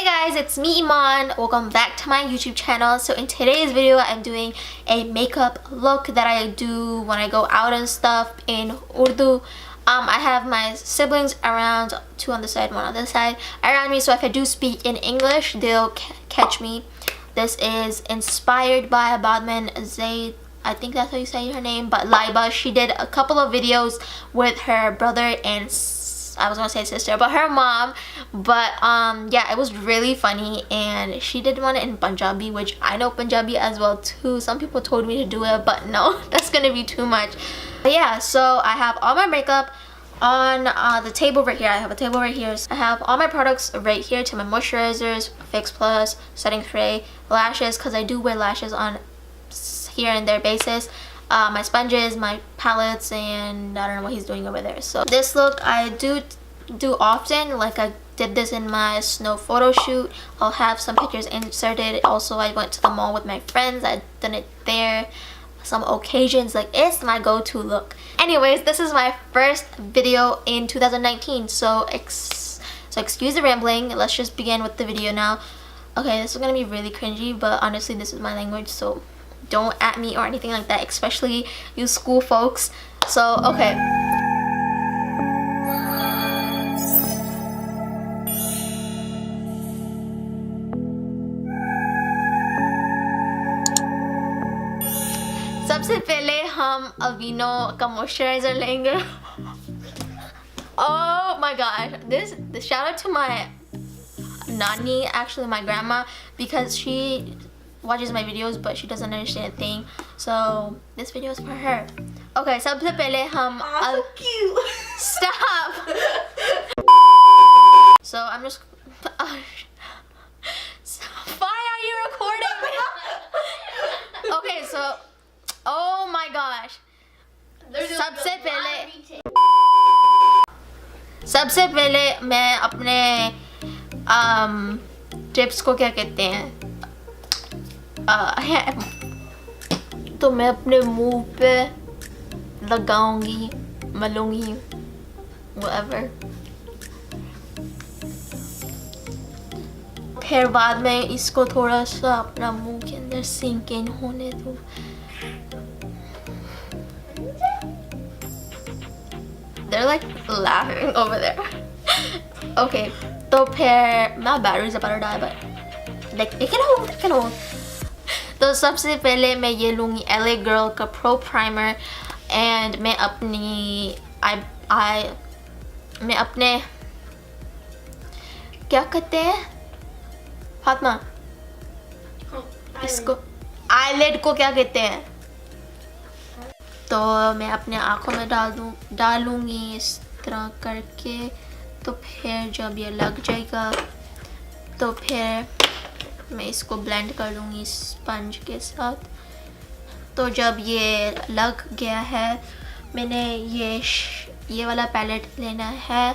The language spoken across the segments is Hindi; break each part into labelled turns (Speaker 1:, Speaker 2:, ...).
Speaker 1: Hey guys, it's me Iman. Welcome back to my YouTube channel. So in today's video, I'm doing a makeup look that I do when I go out and stuff in Urdu. I have my siblings around, two on the side, one on the side around me, so if I do speak in English, they'll catch me. This is inspired by Badman Zaid. I think that's how you say her name, but Laiba. She did a couple of videos with her brother and I was gonna say sister, but her mom. But yeah, it was really funny, and she did one in Punjabi, which I know Punjabi as well too. Some people told me to do it, but no, that's gonna be too much. But yeah, so I have all my makeup on the table right here. I have a table right here. I have all my products right here, to my moisturizers, Fix Plus, setting spray, lashes, because I do wear lashes on here and there basis, my sponges, my palettes, and I don't know what he's doing over there. So this look I do often, like I did this in my snow photo shoot. I'll have some pictures inserted. Also, I went to the mall with my friends. I've done it there some occasions. Like, it's my go-to look. Anyways, this is my first video in 2019, so excuse the rambling. Let's just begin with the video now. Okay, this is gonna be really cringy, but honestly this is my language, so don't at me or anything like that, especially you school folks. So okay, सबसे पहले हम Aveeno का moisturizer लेंगे. Oh my god, this shout out to my nani, actually my grandma, because she watches my videos but she doesn't understand a thing, so this video is for her. Okay, सबसे पहले हम
Speaker 2: so cute.
Speaker 1: Stop. So I'm just why are you recording me? Okay, so oh my gosh, सबसे पहले मैं अपने टिप्स को क्या कहते हैं, तो मैं अपने मुंह पे लगाऊंगी, मलूंगी, whatever. फिर बाद में इसको थोड़ा सा अपना मुंह के अंदर सिंक इन होने दो. They're like laughing over there. Okay, तो फिर my battery's about to die, but like it can hold. तो सबसे पहले मैं ये लूँगी LA Girl का Pro Primer, and मैं अपने क्या कहते हैं फातिमा, इसको eyelid को क्या कहते हैं, तो मैं अपने आँखों में डालूँगी इस तरह करके. तो फिर जब ये लग जाएगा तो फिर मैं इसको ब्लेंड कर लूँगी स्पंज के साथ. तो जब ये लग गया है, मैंने ये वाला पैलेट लेना है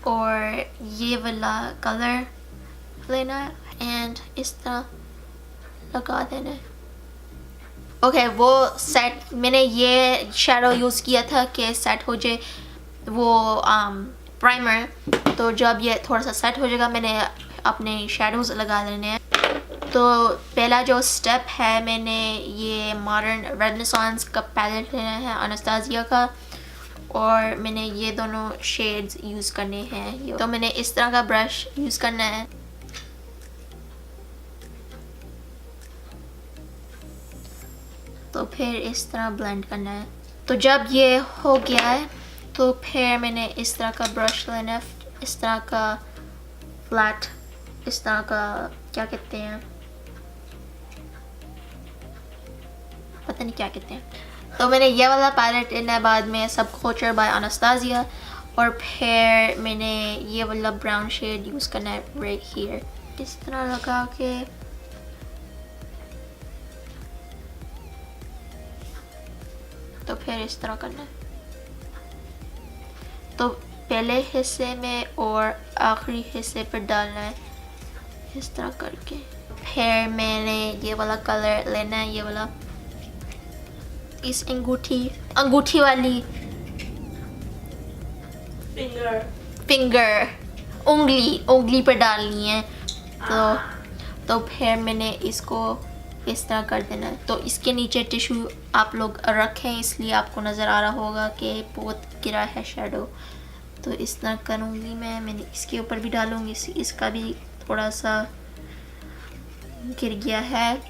Speaker 1: और ये वाला कलर लेना है, एंड इस तरह लगा देना है. ओके, वो सेट, मैंने ये शैडो यूज़ किया था कि सेट हो जाए वो प्राइमर. तो जब ये थोड़ा सा सेट हो जाएगा, मैंने अपने शैडोज़ लगा लेने हैं. तो पहला जो स्टेप है, मैंने ये मॉडर्न रेनेसांस का पैलेट लेना है अनास्तासिया का, और मैंने ये दोनों शेड्स यूज़ करने हैं. तो मैंने इस तरह का ब्रश यूज़ करना है. तो फिर इस तरह ब्लेंड करना है. तो जब ये हो गया है, तो फिर मैंने इस तरह का ब्रश लेना है, इस तरह का फ्लैट, इस तरह का क्या कहते हैं, पता नहीं क्या कहते हैं. तो मैंने ये वाला पैलेट लेना है बाद में, सबकल्चर बाय अनास्तासिया, और फिर मैंने ये वाला ब्राउन शेड यूज़ करना है राइट हियर. इस तरह लगा के तो फिर इस तरह करना है. तो पहले हिस्से में और आखिरी हिस्से पर डालना है इस तरह करके. फिर मैंने ये वाला कलर लेना है, ये वाला, इस अंगूठी वाली
Speaker 2: फिंगर
Speaker 1: फिंगर उंगली पर डालनी है. तो फिर मैंने इसको इस तरह कर देना है। तो इसके नीचे टिश्यू आप लोग रखें, इसलिए आपको नज़र आ रहा होगा कि बहुत गिरा है शेडो। तो इस तरह करूँगी मैंने इसके ऊपर भी डालूँगी, इसका भी थोड़ा सा गिर गया है।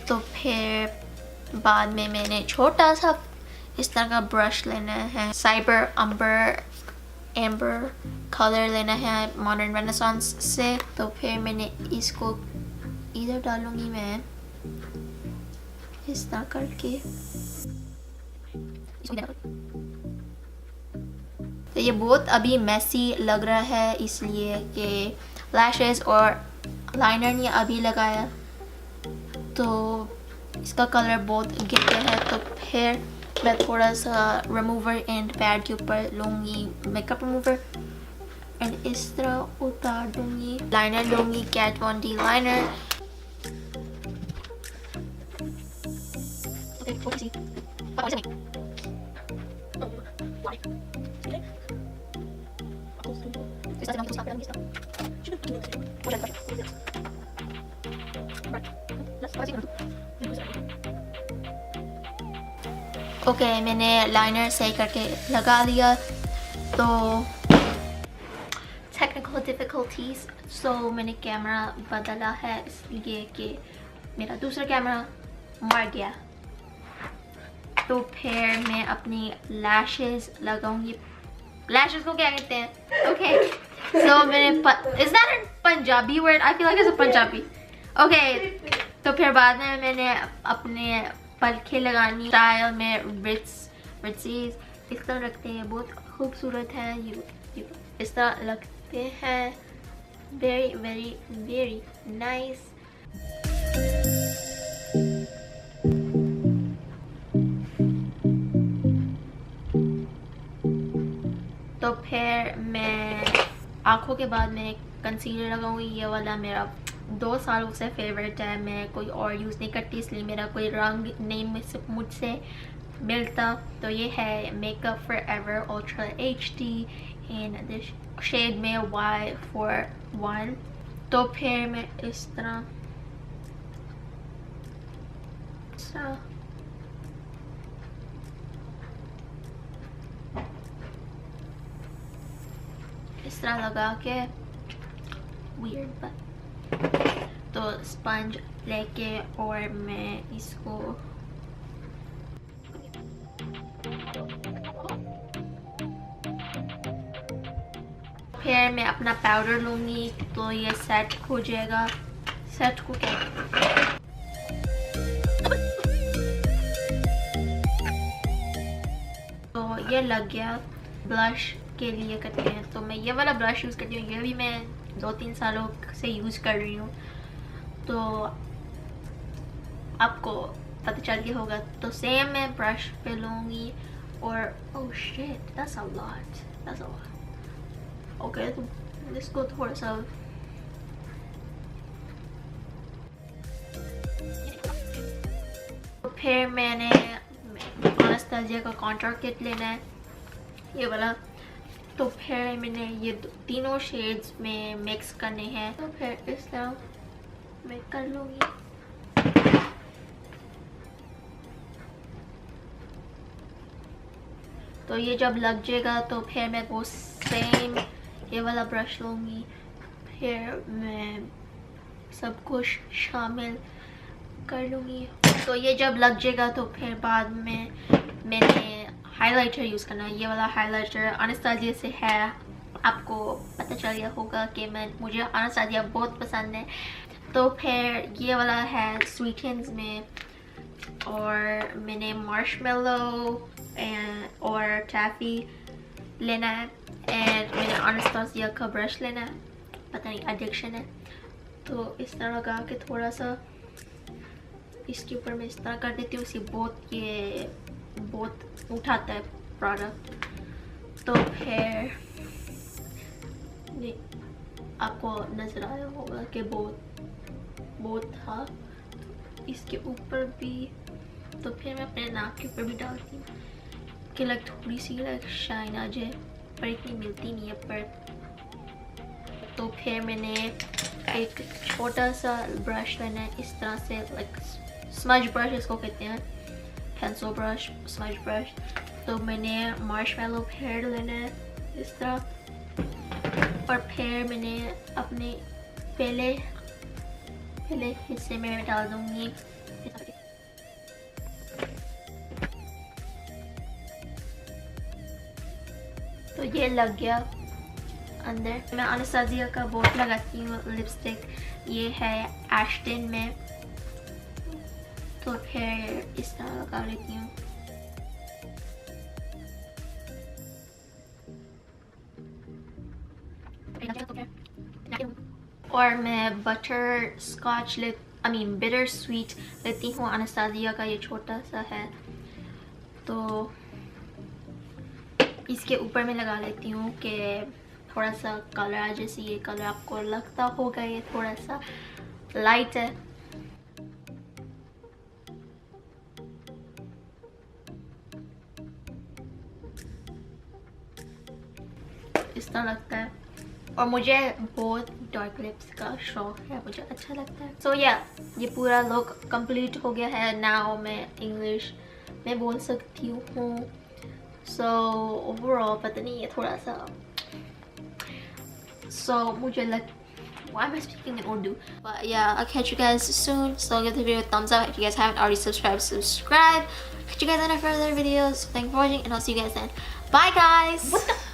Speaker 1: तो फिर बाद में मैंने छोटा सा इस तरह का ब्रश लेना है, साइबर एम्बर कलर लेना है मॉडर्न रेनेसांस से। तो फिर मैंने इसको इधर डालूंगी मैं इस तरह करके। तो ये बहुत अभी मैसी लग रहा है, इसलिए कि लैशेस और लाइनर नहीं अभी लगाया, तो इसका कलर बहुत गिर गया है। तो फिर मैं थोड़ा सा रिमूवर एंड पैड के ऊपर लूँगी मेकअप रिमूवर एंड इस तरह उतार दूँगी। लाइनर लूँगी Kat Von D liner. Okay, मैंने लाइनर सही करके लगा लिया। तो टेक्निकल डिफ़िकल्टीज, सो मैंने कैमरा बदला है इसलिए कि मेरा दूसरा कैमरा मर गया। तो फिर मैं अपनी लैशेस लगाऊंगी। लैशेस को क्या कहते हैं? ओके, सो मैंने is that a Punjabi word? I feel like it's a Punjabi. Okay, तो फिर बाद में मैंने अपने पलके लगानी स्टाइल में रिट्जी इस तरह रखते हैं, बहुत खूबसूरत है। यू इस तरह लगते हैं, वेरी वेरी वेरी नाइस। तो फिर मैं आँखों के बाद में कंसीलर लगाऊंगी। ये वाला मेरा 2 सालों से फेवरेट है, मैं कोई और यूज़ नहीं करती, इसलिए मेरा कोई रंग नहीं मुझसे मिलता। तो ये है मेकअप फॉरएवर अल्ट्रा HD इन शेड में Y41। तो फिर मैं इस तरह लगा के weird तो स्पंज लेके और मैं इसको फिर मैं अपना पाउडर लूँगी, तो ये सेट हो जाएगा। सेट को क्या तो ये लग गया। ब्लश के लिए करते हैं, तो मैं ये वाला ब्रश यूज़ करती हूँ, ये भी मैं 2-3 सालों से यूज़ कर रही हूँ, तो आपको पता चल गया होगा। तो सेम मैं ब्रश पे लूँगी और oh shit, that's a lot. Okay, तो इसको थोड़ा सा तो फिर मैंने एनास्टेसिया का कॉन्टूर किट लेना है, ये वाला। तो फिर मैंने ये तीनों शेड्स में मिक्स करने हैं, तो फिर इस तरह मैं कर लूँगी। तो ये जब लग जाएगा तो फिर मैं वो सेम ये वाला ब्रश लूँगी, फिर मैं सब कुछ शामिल कर लूँगी। तो ये जब लग जाएगा तो फिर बाद में मैंने हाइलाइटर यूज़ करना है। ये वाला हाइलाइटर अनास्तासिया से है, आपको पता चल गया होगा कि मुझे अनास्तासिया बहुत पसंद है। तो फिर ये वाला है स्वीटेंस में, और मैंने मार्शमेलो और टैफी लेना है, एंड मैंने अनास्तासिया का ब्रश लेना है, पता नहीं एडिक्शन है। तो इस तरह लगा के थोड़ा सा इसके ऊपर मैं इस तरह कर देती हूँ, ये बहुत उठाता है प्रोडक्ट। तो फिर आपको नज़र आया होगा कि बहुत था इसके ऊपर भी। तो फिर मैं अपने नाक के ऊपर भी डालती हूँ कि थोड़ी सी शाइन आ जाए, पर इतनी मिलती नहीं है पर। तो फिर मैंने एक छोटा सा ब्रश लेना है इस तरह से, लाइक स्मज ब्रश इसको कहते हैं, पेंसिल ब्रश, स्मज ब्रश। तो मैंने मार्शमेलो फेयर लेना है इस तरह, और फिर मैंने अपने पहले हिस्से में डाल दूंगी। तो ये लग गया अंदर। मैं अनास्तासिया का बहुत लगाती हूँ लिपस्टिक, ये है एश्टन में, तो फिर इस तरह लगा लेती हूँ। और मैं बटर स्कॉच बिटर स्वीट लेती हूँ अनास्तासिया का, ये छोटा सा है, तो इसके ऊपर मैं लगा लेती हूँ कि थोड़ा सा कलर आ, जैसे ये कलर आपको लगता होगा ये थोड़ा सा लाइट है। इस तरह लगता है, और मुझे बहुत डार्क लिप्स का शौक है, मुझे अच्छा लगता है। सो या ये पूरा लुक कंप्लीट हो गया है। नाउ मैं इंग्लिश में बोल सकती हूँ। सो ओवरऑल पता नहीं ये थोड़ा सा, मुझे why am I speaking in Urdu? But yeah, I'll catch you guys soon. So give the video a thumbs up if you guys haven't already subscribed. Catch you guys in our further videos. Thank you for watching, and I'll see you guys then. Bye guys.